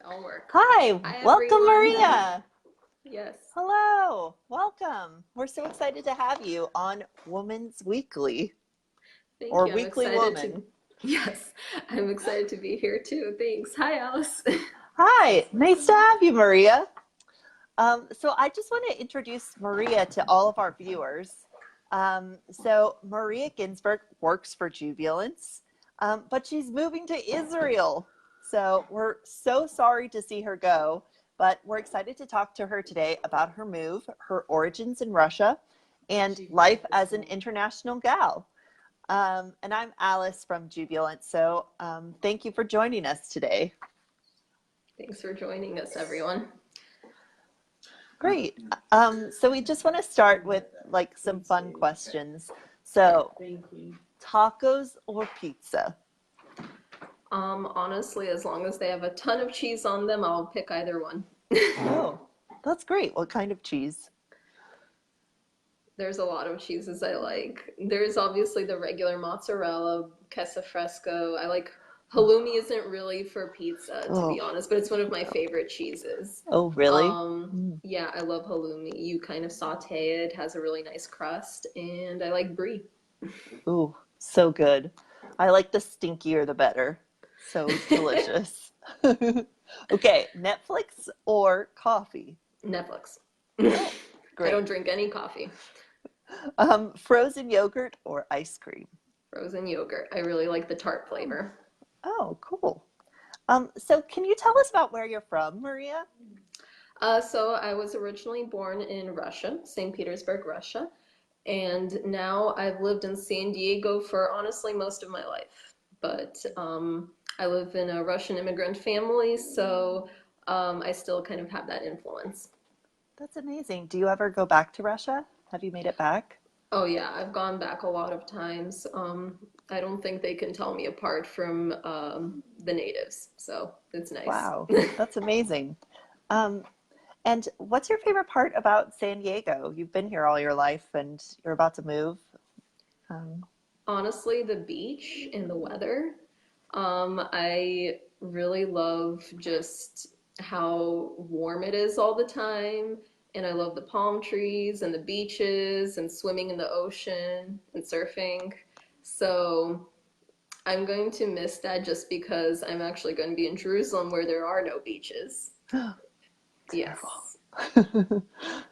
I'll work. Hi, Hi, welcome everyone. Maria. Yes. Hello, welcome. We're so excited to have you on Woman's Weekly Thank or you. I'm Weekly excited to, Woman. yes, I'm excited to be here too. Thanks. Hi, Alice. Hi, nice to have you, Maria. So I just want to introduce Maria to all of our viewers. So Maria Ginzburg works for Jubilance, but she's moving to Israel. So we're so sorry to see her go, but we're excited to talk to her today about her move, her origins in Russia, and life as an international gal. And I'm Alice from Jubilance. So thank you for joining us today. Thanks for joining us, everyone. Great. So we just want to start with like some fun questions. So, tacos or pizza? Honestly, as long as they have a ton of cheese on them, I'll pick either one. Oh, that's great. What kind of cheese? There's a lot of cheeses I like. There's obviously the regular mozzarella, queso fresco. I like halloumi isn't really for pizza, to be Oh, honest, but it's one of my favorite cheeses. oh, really? Mm. Yeah, I love halloumi. You kind of saute it, has a really nice crust, and I like brie. Ooh, so good. I like the stinkier the better. So delicious. Okay, Netflix or coffee? Netflix. Oh, I don't great. drink any coffee. Frozen yogurt or ice cream? Frozen yogurt. I really like the tart Oh, flavor. oh, cool. So can you tell us about where you're from, Maria? So I was originally born in Russia, St. Petersburg, Russia, and now I've lived in San Diego for honestly most of my life. But I live in a Russian immigrant family, so I still kind of have that influence. That's amazing. Do you ever go back to Russia? Have you made it back? Oh yeah, I've gone back a lot of times. I don't think they can tell me apart from the natives, so it's nice. Wow, that's amazing. Um, and what's your favorite part about San Diego? You've been here all your life and you're about to move. Um, Honestly, the beach and the weather. I really love just how warm it is all the time, and I love the palm trees and the beaches and swimming in the ocean and surfing. So I'm going to miss that just because I'm actually going to be in Jerusalem where there are no beaches. Yes. terrible.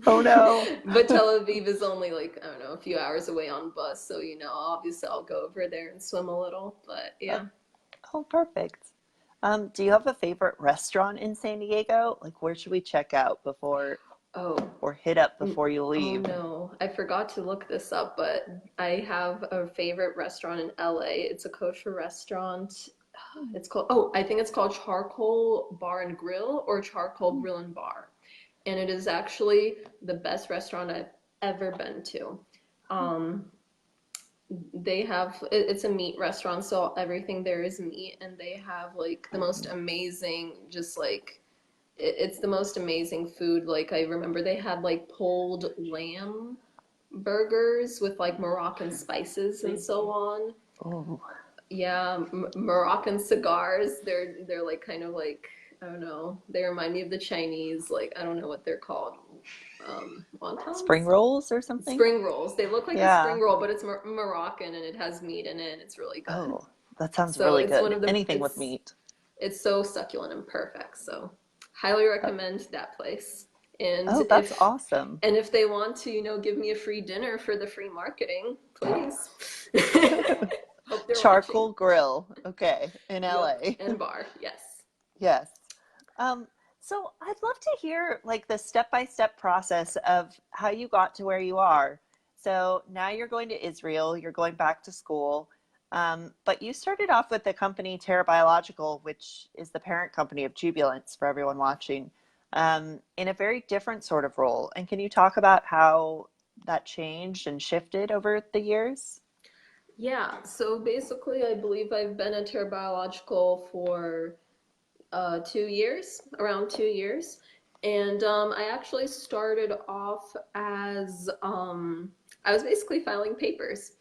Oh no. But Tel Aviv is only like, I don't know, a few hours away on bus, so obviously I'll go over there and swim a little. But Uh, yeah. Oh, perfect. Do you have a favorite restaurant in San Diego? Like, where should we check out before Oh, or hit up mm, before you oh leave? no. I forgot to look this up, but I have a favorite restaurant in LA. It's a kosher restaurant. It's called, oh, I think it's called Charcoal Bar and Grill or Charcoal Grill and Bar. And it is actually the best restaurant I've ever been to. Um, they have it's a meat restaurant, so everything there is meat, and they have like the most amazing, just like it's the most amazing food. Like I remember they had like pulled lamb burgers with like Moroccan spices and so on. Oh, Yeah, Moroccan cigars. They're like kind of like, I don't know. They remind me of the Chinese. Like I don't know what they're called. spring Wontons. rolls or something? Spring rolls. They look like a Yeah. spring roll, but it's Moroccan and it has meat in it and it's really good. Oh, that sounds So really it's one good. of the Anything with meat. it's so succulent and perfect. So highly Uh, recommend that place. And Oh, that's awesome. if they want to, give me a free dinner for the free marketing, please. Hope they're watching. Charcoal grill. Okay, in Yep. LA. And bar. Yes. Yes. Um, so I'd love to hear like the step-by-step process of how you got to where you are. So now you're going to Israel, you're going back to school. But you started off with the company Terra Biological, which is the parent company of Jubilance for everyone watching, in a very different sort of role. And can you talk about how that changed and shifted over the years? Yeah. So basically, I believe I've been at Terra Biological for 2 years, around 2 years. And I actually started off as I was basically filing papers.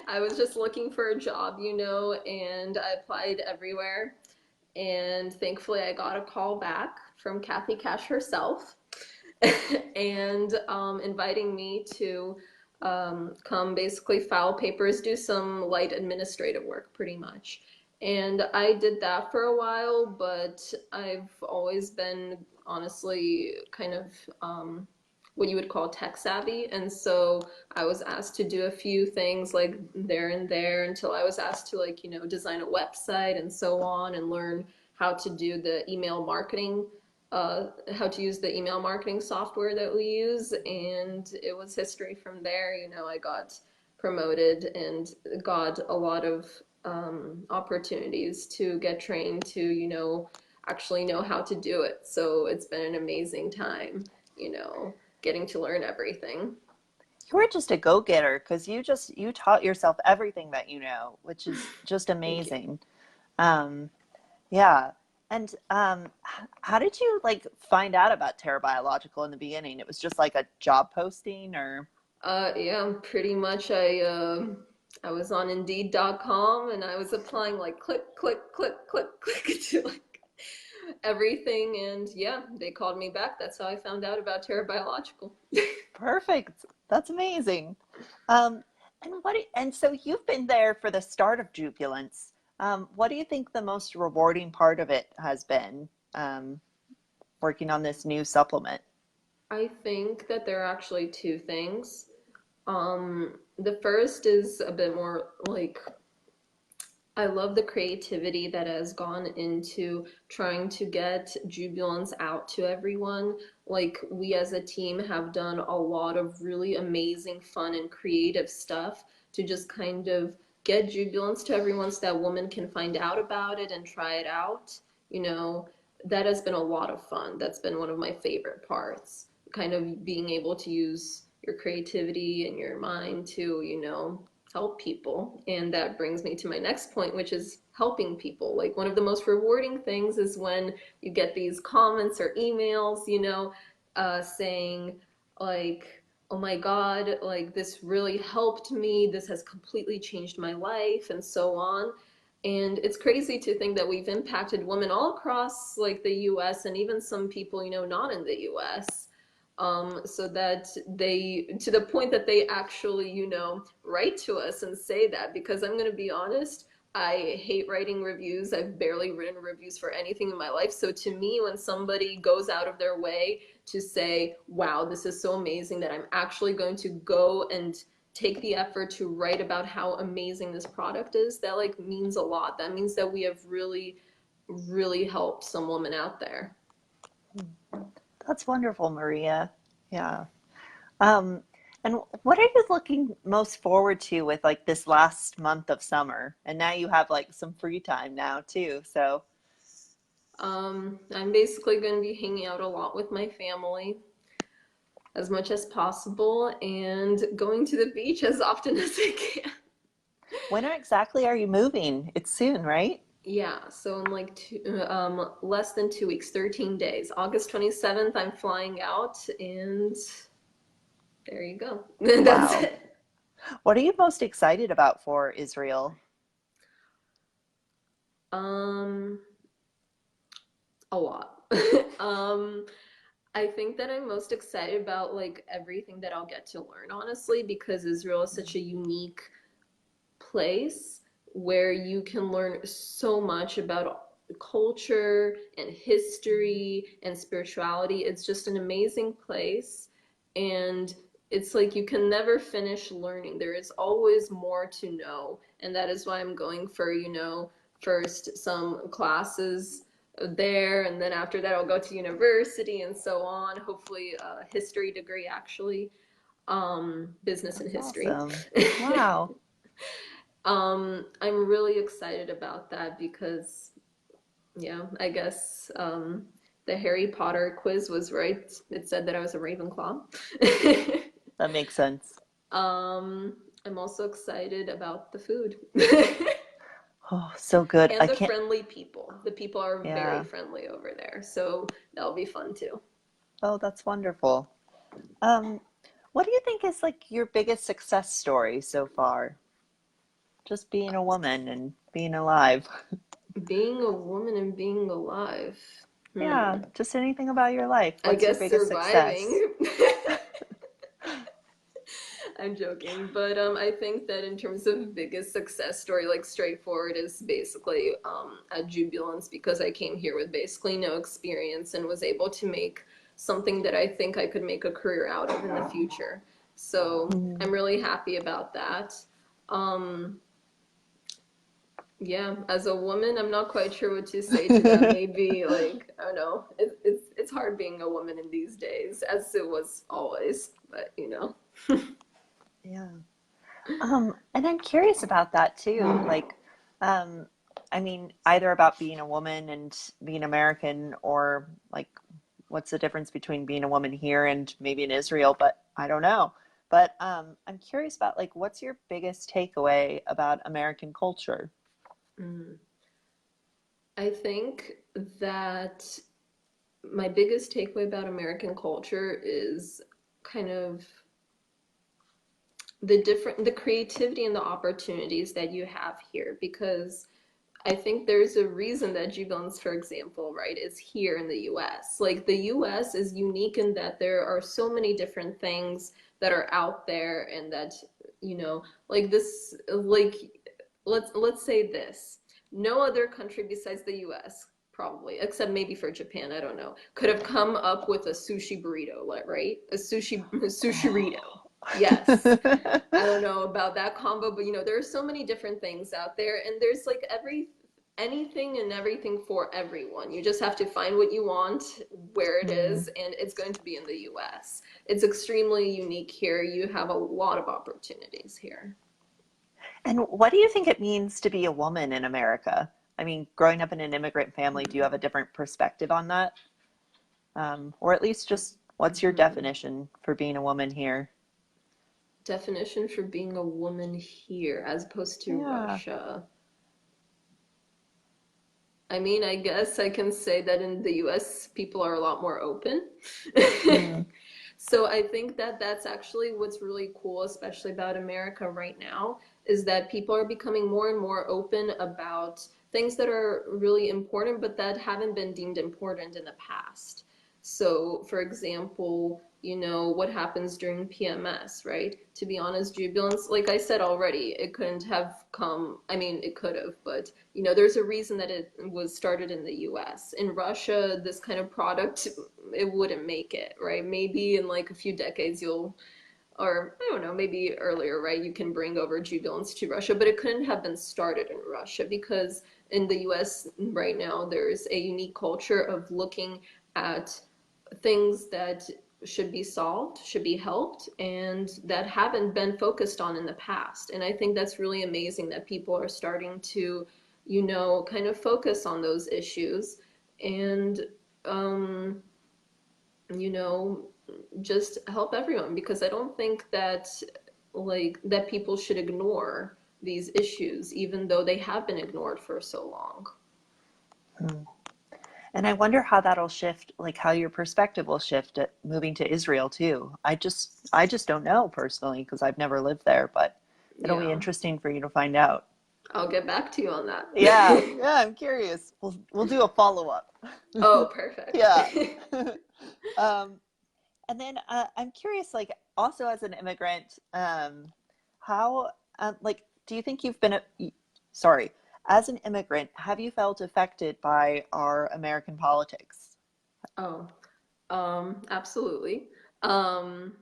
I was just looking for a job, and I applied everywhere. And thankfully, I got a call back from Kathy Cash herself and inviting me to come basically file papers, do some light administrative work pretty much. And I did that for a while, but I've always been honestly kind of what you would call tech savvy. And so I was asked to do a few things like there and there until I was asked to, like, design a website and so on and learn how to do the email marketing, how to use the email marketing software that we use. And it was history from there. I got promoted and got a lot of opportunities to get trained to, actually know how to do it. So it's been an amazing time, getting to learn everything. You were just a go-getter because you taught yourself everything that you know, which is just Thank you. amazing. Um, yeah. And how did you like find out about Terra Biological in the beginning? It was just like a job posting or Yeah, pretty much. I was on Indeed.com and I was applying like click, click, click, click, click to like everything. And yeah, they called me back. That's how I found out about Terra Biological. perfect. That's amazing. Um, and so you've been there for the start of Jubilance. What do you think the most rewarding part of it has been, um, working on this new supplement? I think that there are actually two things. The first is a bit more like I love the creativity that has gone into trying to get Jubilance out to everyone. Like, we as a team have done a lot of really amazing, fun, and creative stuff to just kind of get Jubilance to everyone so that women can find out about it and try it out. You know, that has been a lot of fun. That's been one of my favorite parts. Kind of being able to use your creativity and your mind to, help people. And that brings me to my next point, which is helping people. Like, one of the most rewarding things is when you get these comments or emails, saying, like, oh my God, like, this really helped me. This has completely changed my life, and so on. And it's crazy to think that we've impacted women all across, like, the US and even some people, not in the US, so that they, to the point that they actually, write to us and say that. Because I'm going to be honest, I hate writing reviews. I've barely written reviews for anything in my life. So to me, when somebody goes out of their way to say, wow, this is so amazing that I'm actually going to go and take the effort to write about how amazing this product is, that like means a lot. That means that we have really, really helped some woman out there. That's wonderful, Maria. Yeah. Um, and what are you looking most forward to with like this last month of summer? And now you have like some free time now too. So, I'm basically going to be hanging out a lot with my family as much as possible and going to the beach as often as I can. when exactly are you moving? It's soon, right? Yeah, so in like less than 2 weeks, 13 days. August 27th, I'm flying out, and there you go. That's Wow. it. What are you most excited about for Israel? Um, a lot. um, I think that I'm most excited about like everything that I'll get to learn, honestly, because Israel is such a unique place where you can learn so much about culture and history and spirituality. It's just an amazing place. And it's like you can never finish learning. There is always more to know. And that is why I'm going for, first some classes there. And then after that, I'll go to university and so on. Hopefully, a history degree, actually, business and That's history. awesome. Wow. I'm really excited about that because, yeah, I guess the Harry Potter quiz was right. It said that I was a Ravenclaw. That makes sense. um, I'm also excited about the food Oh, so good. and I the can't, friendly people. The people are very yeah. friendly over there, so that'll be fun too. Oh, that's wonderful. Um, what do you think is like your biggest success story so far? Just being a woman and being alive. Being a woman and being alive. Yeah, Hmm. just anything about your life. I What's your guess biggest success? surviving. I'm joking, but I think that in terms of biggest success story, like straightforward, is basically at Jubilance because I came here with basically no experience and was able to make something that I think I could make a career out of in the future. So Mm. I'm really happy about that. Um, yeah, as a woman, I'm not quite sure what to say to that. Maybe like I don't know. It's hard being a woman in these days, as it was always. But you know. Yeah. And I'm curious about that too. Like, um, I mean, either about being a woman and being American, or like, what's the difference between being a woman here and maybe in Israel? But I don't know. But I'm curious about like, what's your biggest takeaway about American culture? Mm. I think that my biggest takeaway about American culture is kind of the creativity and the opportunities that you have here because I think there's a reason that Jubilance, for example, right, is here in the US. Like the US is unique in that there are so many different things that are out there and that, like this, like let's say this. No other country besides the US, probably, except maybe for Japan, I don't know, could have come up with a sushi burrito, right? A sushi burrito. Yes. I don't know about that combo, but there are so many different things out there, and there's like anything and everything for everyone. You just have to find what you want, where it Mm. is, and it's going to be in the US. It's extremely unique here. You have a lot of opportunities here. And what do you think it means to be a woman in America? I mean, growing up in an immigrant family, do you have a different perspective on that? Or at least just what's your Hmm. definition for being a woman here? Definition for being a woman here as opposed to Yeah. Russia. I mean, I guess I can say that in the US, people are a lot more open. Mm. So I think that that's actually what's really cool, especially about America right now, is that people are becoming more and more open about things that are really important, but that haven't been deemed important in the past. So, for example, what happens during PMS, right? To be honest, Jubilance, like I said already, it couldn't have come, I mean, it could have, but there's a reason that it was started in the US. In Russia, this kind of product, it wouldn't make it, right? Maybe in like a few decades or I don't know, maybe earlier, right? You can bring over Jubilance to Russia, but it couldn't have been started in Russia because in the US right now, there's a unique culture of looking at things that should be solved, should be helped, and that haven't been focused on in the past. And I think that's really amazing that people are starting to, kind of focus on those issues and, um, you know, just help everyone because I don't think that that people should ignore these issues even though they have been ignored for so long. Mm. And I wonder how that'll shift, like how your perspective will shift at moving to Israel too. I just don't know personally because I've never lived there, but it'll be Yeah, interesting for you to find out. I'll get back to you on Yeah, that. yeah, I'm curious. We'll do a follow-up. Oh, perfect. Yeah. Um, and then I'm curious, like also as an immigrant, how like do you think you've been sorry, as an immigrant, have you felt affected by our American politics? Oh, absolutely. Um,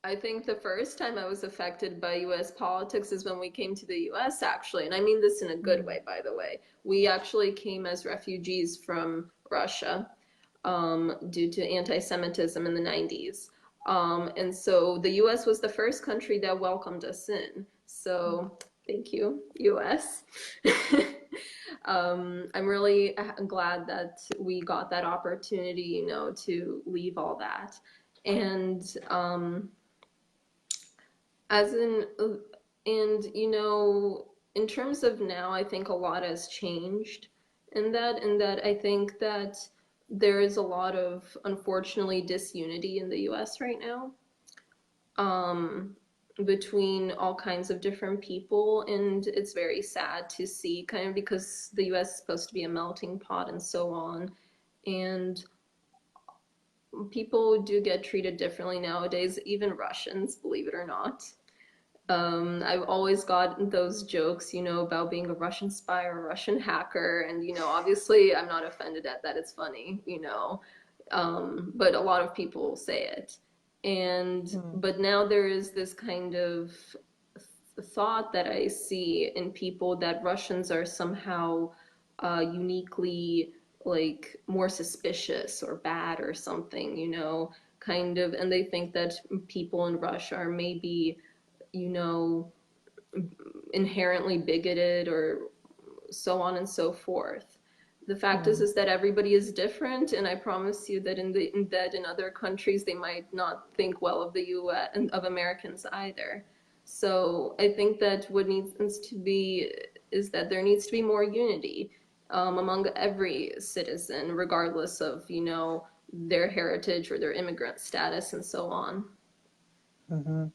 I think the first time I was affected by US politics is when we came to the US, actually. And I mean this in a good Mm. way, by the way. We actually came as refugees from Russia due to anti Semitism in the 90s. And so the US was the first country that welcomed us in. So thank you, US. I'm really glad that we got that opportunity, to leave all that. And as in, and in terms of now, I think a lot has changed in that I think that there is a lot of unfortunately disunity in the US right now. Um, between all kinds of different people, and it's very sad to see, kind of because the US is supposed to be a melting pot and so on. And people do get treated differently nowadays, even Russians, believe it or not. I've always got those jokes, about being a Russian spy or a Russian hacker, and obviously I'm not offended at that. It's funny. But a lot of people say it. And Hmm. but now there is this kind of thought that I see in people that Russians are somehow uniquely like more suspicious or bad or something, kind of, and they think that people in Russia are maybe, you know, inherently bigoted or so on and so forth. The fact Hmm. is that everybody is different, and I promise you that in other countries they might not think well of the U.S. and of Americans either. So I think that what needs to be is that there needs to be more unity among every citizen, regardless of their heritage or their immigrant status and so on. Hmm.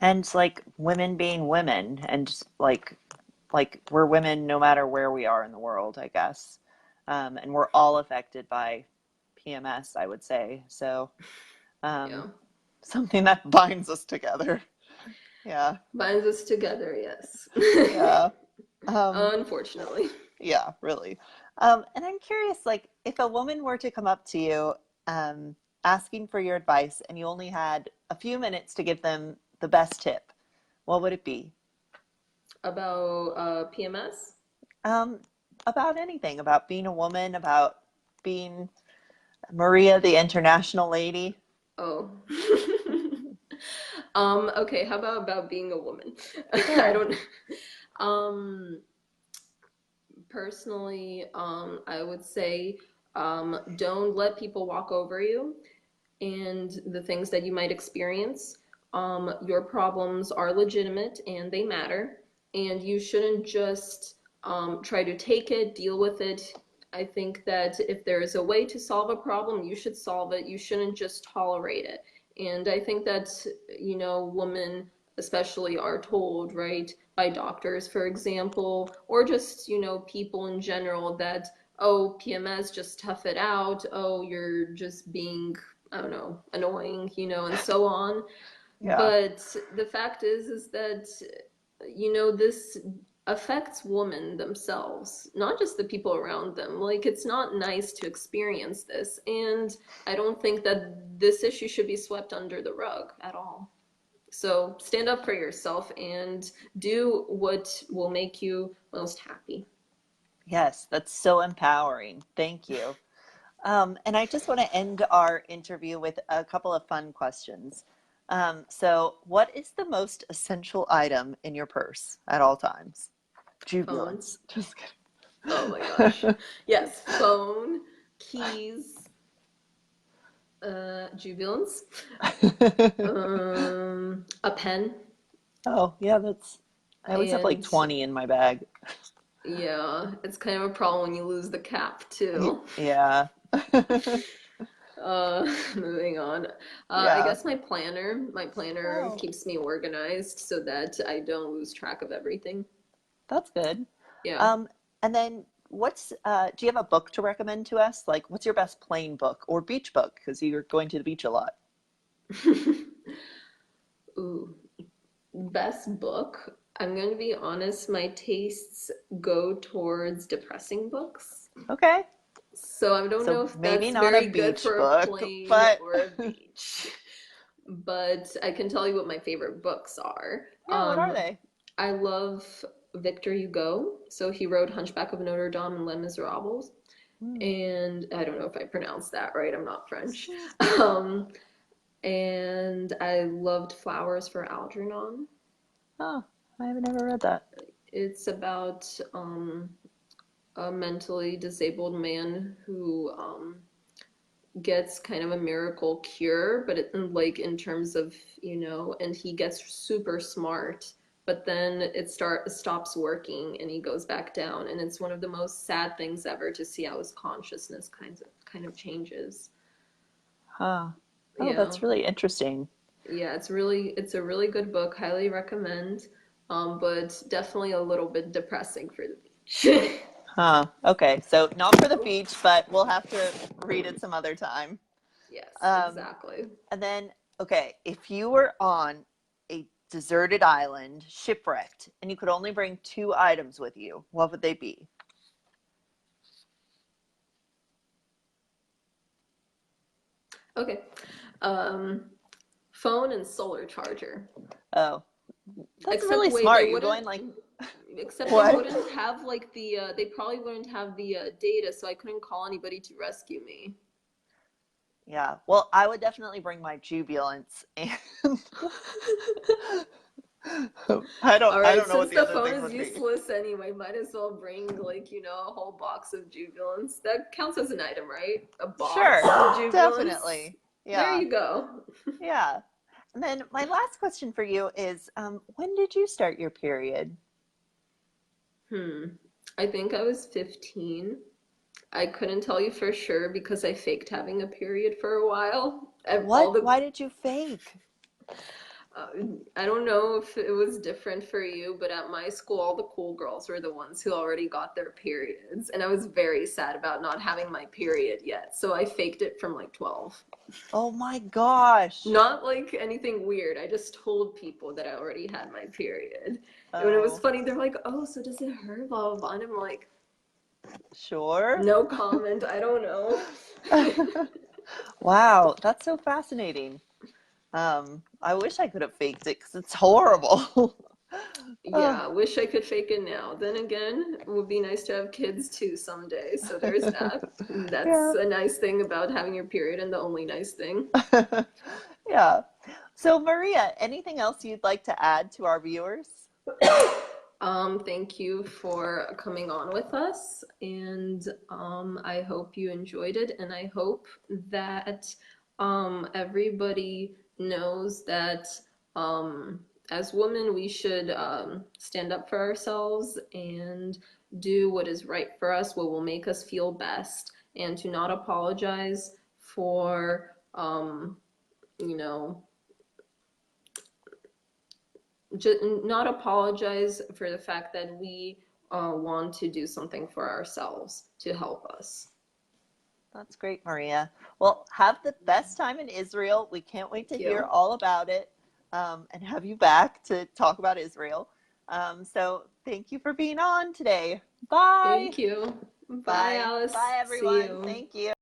And like women being women, and like we're women no matter where we are in the world, I guess. And we're all affected by PMS, I would say. So Yeah, um, something that binds us together. Yeah, binds us together, yes. yeah, um, Unfortunately. yeah, really. And I'm curious, like, if a woman were to come up to you, um, asking for your advice, and you only had a few minutes to give them the best tip, what would it be? About PMS? Um, about anything, about being a woman, about being Maria, the international lady. Oh. Okay, how about being a woman? I Sure. don't um personally, I would say don't let people walk over you and the things that you might experience. Your problems are legitimate and they matter, and you shouldn't just try to take it, deal with it. I think that if there is a way to solve a problem, you should solve it. You shouldn't just tolerate it. And I think that, women especially are told, right, by doctors, for example, or just, people in general that, oh, PMS, just tough it out. Oh, you're just being, I don't know, annoying, and so on. Yeah. But the fact is that, this affects women themselves, not just the people around them. Like, it's not nice to experience this. And I don't think that this issue should be swept under the rug at all. So stand up for yourself and do what will make you most happy. Yes, that's so empowering. Thank you. And I just want to end our interview with a couple of fun questions. So, what is the most essential item in your purse at all times? Phone. Jubilance. Just Oh my gosh. kidding. Yes, phone, keys, jubilance, a pen, Oh, yeah, that's. I always have like and 20 in my bag. yeah, it's kind of a problem when you lose the cap too. Yeah. Moving on. I Yeah. guess my planner Oh, keeps me organized so that I don't lose track of everything. that's good. Yeah. Um, and then do you have a book to recommend to us? Like, what's your best plain book or beach book? Because you're going to the beach a lot. Ooh, best book. I'm going to be honest, my tastes go towards depressing books. Okay. So I don't So know if maybe that's not a very good beach for a book, plane but or a beach. But I can tell you what my favorite books are. yeah, what are they? I love Victor Hugo. So he wrote Hunchback of Notre Dame and Les Miserables. Hmm. And I don't know if I pronounced that right. I'm not French. Um, and I loved Flowers for Algernon. Oh, I've never read that. It's about a mentally disabled man who gets kind of a miracle cure, but like in terms of, and he gets super smart, but then it stops working and he goes back down, and it's one of the most sad things ever to see how his consciousness kind of changes. Huh. Oh, Yeah. that's really interesting. Yeah, it's a really good book. Highly recommend. But definitely a little bit depressing for the beach. Huh. Okay. So not for the beach, but we'll have to read it some other time. Yes, Um, exactly. and then, okay, if you were on a deserted island, shipwrecked, and you could only bring two items with you, what would they be? Okay. Um, phone and solar charger. Oh, that's Except really wait, they smart. You're wouldn't. going like, Except they what? wouldn't have like the. They probably wouldn't have the data, so I couldn't call anybody to rescue me. Yeah. Well, I would definitely bring my Jubilance, and All I right, don't know what since the the other phone things is would be. useless anyway, might as well bring like, a whole box of Jubilance. That counts as an item, right? A box Sure, of Jubilance. definitely. There Yeah, you go. yeah. And then my last question for you is, when did you start your period? Hmm. I think I was 15. I couldn't tell you for sure because I faked having a period for a while. All What? the Why did you fake? Uh, I don't know if it was different for you, but at my school, all the cool girls were the ones who already got their periods. And I was very sad about not having my period yet. So I faked it from like 12. Oh my gosh. Not like anything weird. I just told people that I already had my period. And when it was Oh, funny, they're like, oh, so does it hurt? Blah, blah, blah. And I'm like, sure. no comment. I don't know. Wow, that's so fascinating. I wish I could have faked it because it's horrible. Yeah, Oh. I wish I could fake it now. Then again, it would be nice to have kids too someday. So there's that. That's Yeah. a nice thing about having your period and the only nice thing. Yeah. So, Maria, anything else you'd like to add to our viewers? Thank you for coming on with us, and I hope you enjoyed it, and I hope that everybody knows that um, as women we should stand up for ourselves and do what is right for us, what will make us feel best, and to not apologize for you know just not apologize for the fact that we want to do something for ourselves to help us. That's great, Maria. Well, have the best time in Israel. We can't wait to Thank hear you. all about it, and have you back to talk about Israel. So, thank you for being on today. Bye. Thank you. Bye, Bye. Alice. Bye, See everyone. you. Thank you.